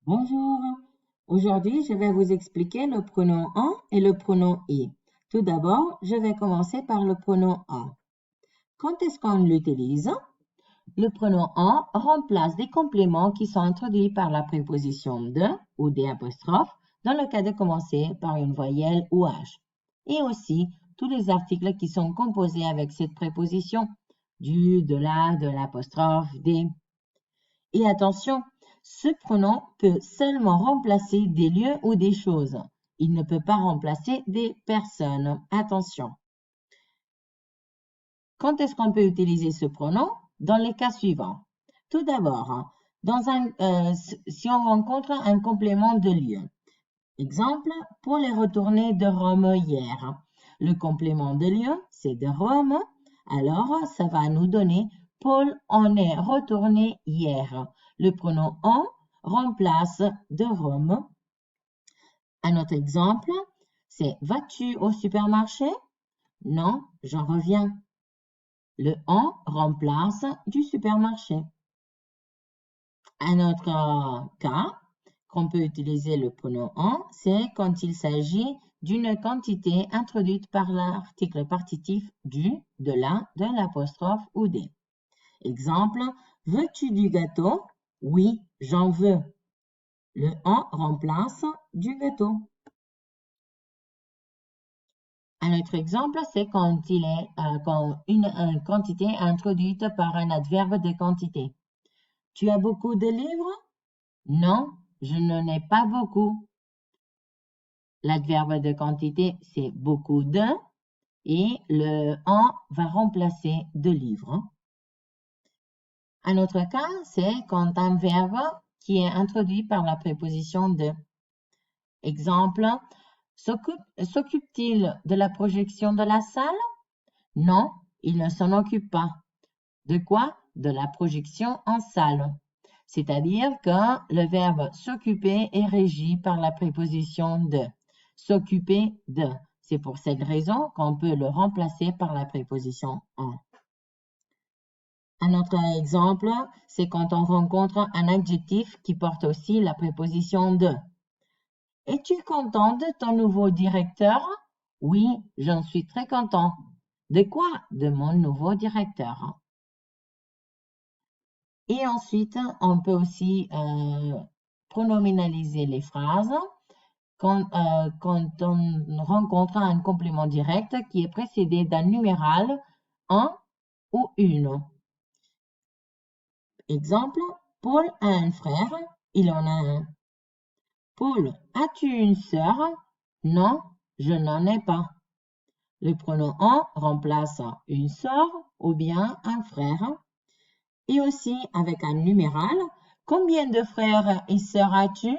Bonjour, aujourd'hui je vais vous expliquer le pronom en et le pronom i. Tout d'abord, je vais commencer par le pronom en. Quand est-ce qu'on l'utilise? Le pronom en remplace des compléments qui sont introduits par la préposition de ou des apostrophes dans le cas de commencer par une voyelle ou H. Et aussi tous les articles qui sont composés avec cette préposition, du, de la, de l'apostrophe, des. Et attention, ce pronom peut seulement remplacer des lieux ou des choses. Il ne peut pas remplacer des personnes. Attention. Quand est-ce qu'on peut utiliser ce pronom? Dans les cas suivants. Tout d'abord, si on rencontre un complément de lieu. Exemple, pour les retournées de Rome hier. Le complément de lieu, c'est de Rome. Alors, ça va nous donner Paul en est retourné hier. Le pronom en remplace de Rome. Un autre exemple, c'est vas-tu au supermarché? Non, j'en reviens. Le en remplace du supermarché. Un autre cas qu'on peut utiliser le pronom en, c'est quand il s'agit d'une quantité introduite par l'article partitif du, de la, de l'apostrophe ou des. Exemple, veux-tu du gâteau? Oui, j'en veux. Le en remplace du gâteau. Un autre exemple, c'est quand une quantité est introduite par un adverbe de quantité. Tu as beaucoup de livres? Non, je n'en ai pas beaucoup. L'adverbe de quantité, c'est beaucoup de et le en va remplacer de livres. Un autre cas, c'est quand un verbe qui est introduit par la préposition de. Exemple, s'occupe-t-il de la projection de la salle? Non, il ne s'en occupe pas. De quoi? De la projection en salle. C'est-à-dire que le verbe s'occuper est régi par la préposition de. S'occuper de. C'est pour cette raison qu'on peut le remplacer par la préposition en. Un autre exemple, c'est quand on rencontre un adjectif qui porte aussi la préposition de. Es-tu content de ton nouveau directeur? Oui, j'en suis très content. De quoi? De mon nouveau directeur. Et ensuite, on peut aussi pronominaliser les phrases quand on rencontre un complément direct qui est précédé d'un numéral, un ou une. Exemple, Paul a un frère, il en a un. Paul, as-tu une sœur? Non, je n'en ai pas. Le pronom en remplace une sœur ou bien un frère. Et aussi avec un numéral, combien de frères et sœurs as-tu?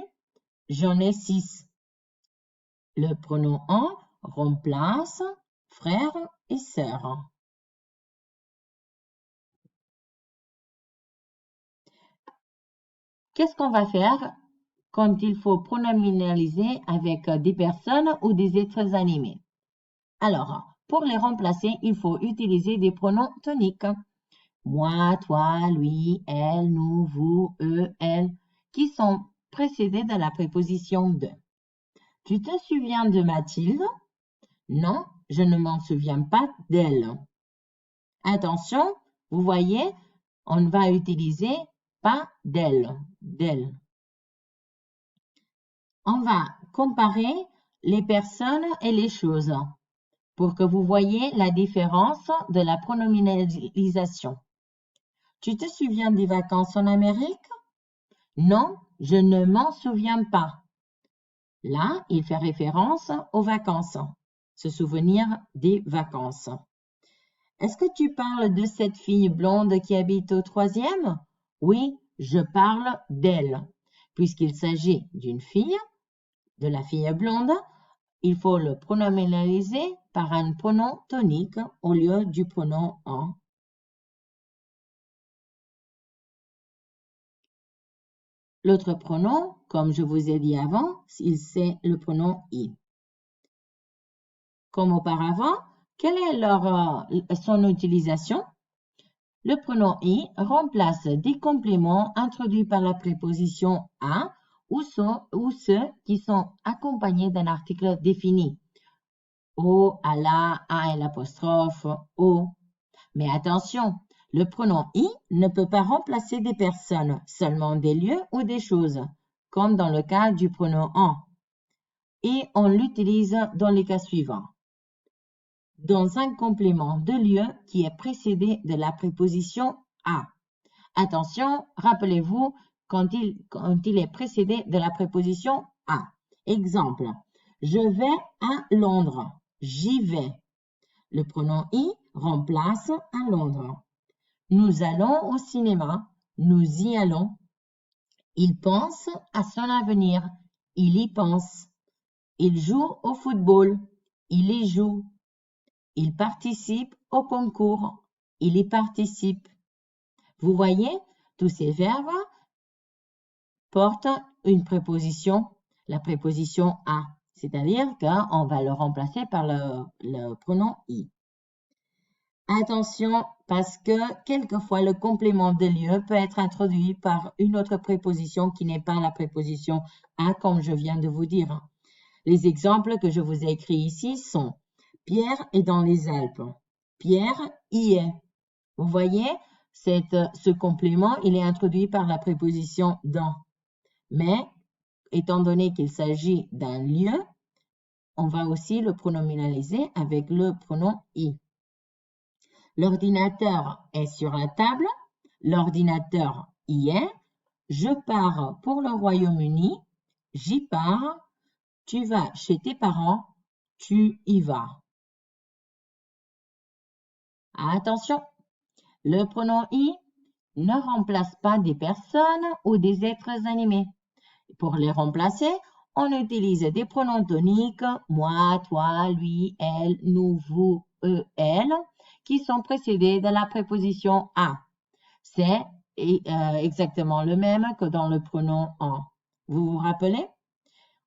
J'en ai 6. Le pronom en remplace frère et sœur. Qu'est-ce qu'on va faire quand il faut pronominaliser avec des personnes ou des êtres animés? Alors, pour les remplacer, il faut utiliser des pronoms toniques. Moi, toi, lui, elle, nous, vous, eux, elle, qui sont précédés de la préposition de. Tu te souviens de Mathilde? Non, je ne m'en souviens pas d'elle. Attention, vous voyez, on va utiliser pas d'elle, d'elle. On va comparer les personnes et les choses pour que vous voyez la différence de la pronominalisation. Tu te souviens des vacances en Amérique? Non, je ne m'en souviens pas. Là, il fait référence aux vacances, se souvenir des vacances. Est-ce que tu parles de cette fille blonde qui habite au 3e? Oui, je parle d'elle. Puisqu'il s'agit d'une fille, de la fille blonde, il faut le pronominaliser par un pronom tonique au lieu du pronom en. L'autre pronom, comme je vous ai dit avant, c'est le pronom i. Comme auparavant, quelle est son utilisation? Le pronom i remplace des compléments introduits par la préposition à ou ceux qui sont accompagnés d'un article défini. Au, à la, à l'apostrophe, au. Mais attention, le pronom i ne peut pas remplacer des personnes, seulement des lieux ou des choses, comme dans le cas du pronom en. Et on l'utilise dans les cas suivants. Dans un complément de lieu qui est précédé de la préposition à. Attention, rappelez-vous quand il est précédé de la préposition à. Exemple, je vais à Londres. J'y vais. Le pronom i remplace à Londres. Nous allons au cinéma. Nous y allons. Il pense à son avenir. Il y pense. Il joue au football. Il y joue. Il participe au concours. Il y participe. Vous voyez, tous ces verbes portent une préposition, la préposition à, c'est-à-dire qu'on va le remplacer par le pronom i. Attention, parce que quelquefois le complément de lieu peut être introduit par une autre préposition qui n'est pas la préposition à, comme je viens de vous dire. Les exemples que je vous ai écrits ici sont Pierre est dans les Alpes. Pierre y est. Vous voyez, ce complément, il est introduit par la préposition dans. Mais, étant donné qu'il s'agit d'un lieu, on va aussi le pronominaliser avec le pronom i. L'ordinateur est sur la table. L'ordinateur y est. Je pars pour le Royaume-Uni. J'y pars. Tu vas chez tes parents. Tu y vas. Attention, le pronom i ne remplace pas des personnes ou des êtres animés. Pour les remplacer, on utilise des pronoms toniques, moi, toi, lui, elle, nous, vous, eux, elle, qui sont précédés de la préposition à. C'est exactement le même que dans le pronom en. Vous vous rappelez?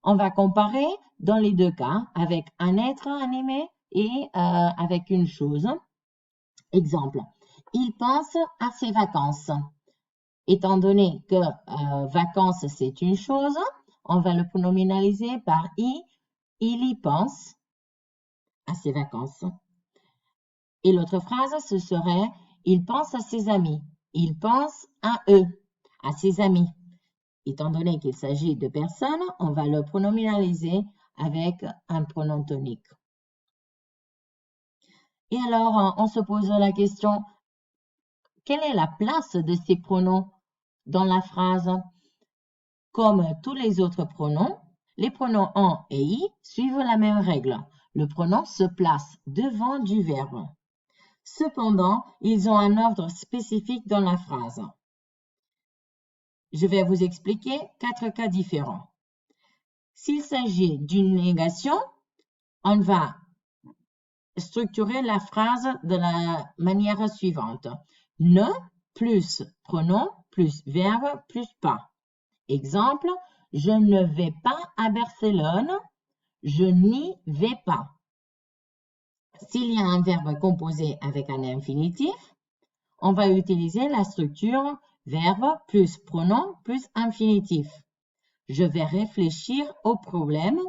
On va comparer dans les deux cas avec un être animé et avec une chose. Exemple, il pense à ses vacances. Étant donné que vacances, c'est une chose, on va le pronominaliser par i. Il y pense à ses vacances. Et l'autre phrase, ce serait il pense à ses amis. Il pense à eux, à ses amis. Étant donné qu'il s'agit de personnes, on va le pronominaliser avec un pronom tonique. Et alors, on se pose la question, quelle est la place de ces pronoms dans la phrase? Comme tous les autres pronoms, les pronoms en et i suivent la même règle. Le pronom se place devant du verbe. Cependant, ils ont un ordre spécifique dans la phrase. Je vais vous expliquer 4 cas différents. S'il s'agit d'une négation, on va structurer la phrase de la manière suivante. Ne plus pronom plus verbe plus pas. Exemple, je ne vais pas à Barcelone, je n'y vais pas. S'il y a un verbe composé avec un infinitif, on va utiliser la structure verbe plus pronom plus infinitif. Je vais réfléchir au problème,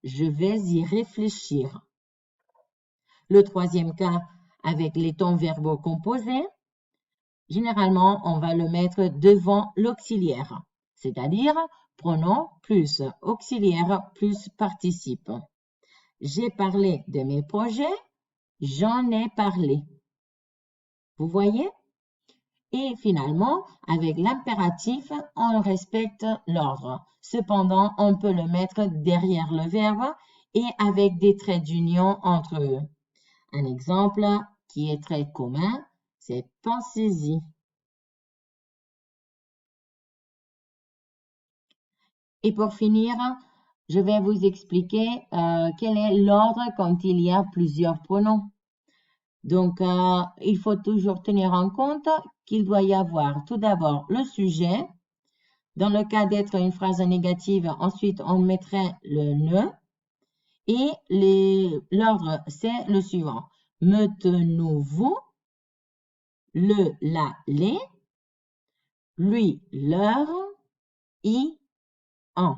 je vais y réfléchir. Le troisième cas, avec les temps verbaux composés, généralement, on va le mettre devant l'auxiliaire, c'est-à-dire pronom plus auxiliaire plus participe. J'ai parlé de mes projets, j'en ai parlé. Vous voyez? Et finalement, avec l'impératif, on respecte l'ordre. Cependant, on peut le mettre derrière le verbe et avec des traits d'union entre eux. Un exemple qui est très commun, c'est pensez-y. Et pour finir, je vais vous expliquer quel est l'ordre quand il y a plusieurs pronoms. Donc, il faut toujours tenir en compte qu'il doit y avoir tout d'abord le sujet. Dans le cas d'être une phrase négative, ensuite on mettrait le ne. Et l'ordre, c'est le suivant. Me, te, nous, vous. Le, la, les. Lui, leur. I, en,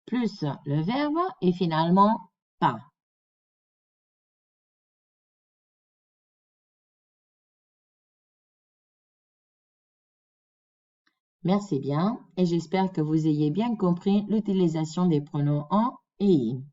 plus le verbe et finalement pas. Merci bien et j'espère que vous ayez bien compris l'utilisation des pronoms en et i.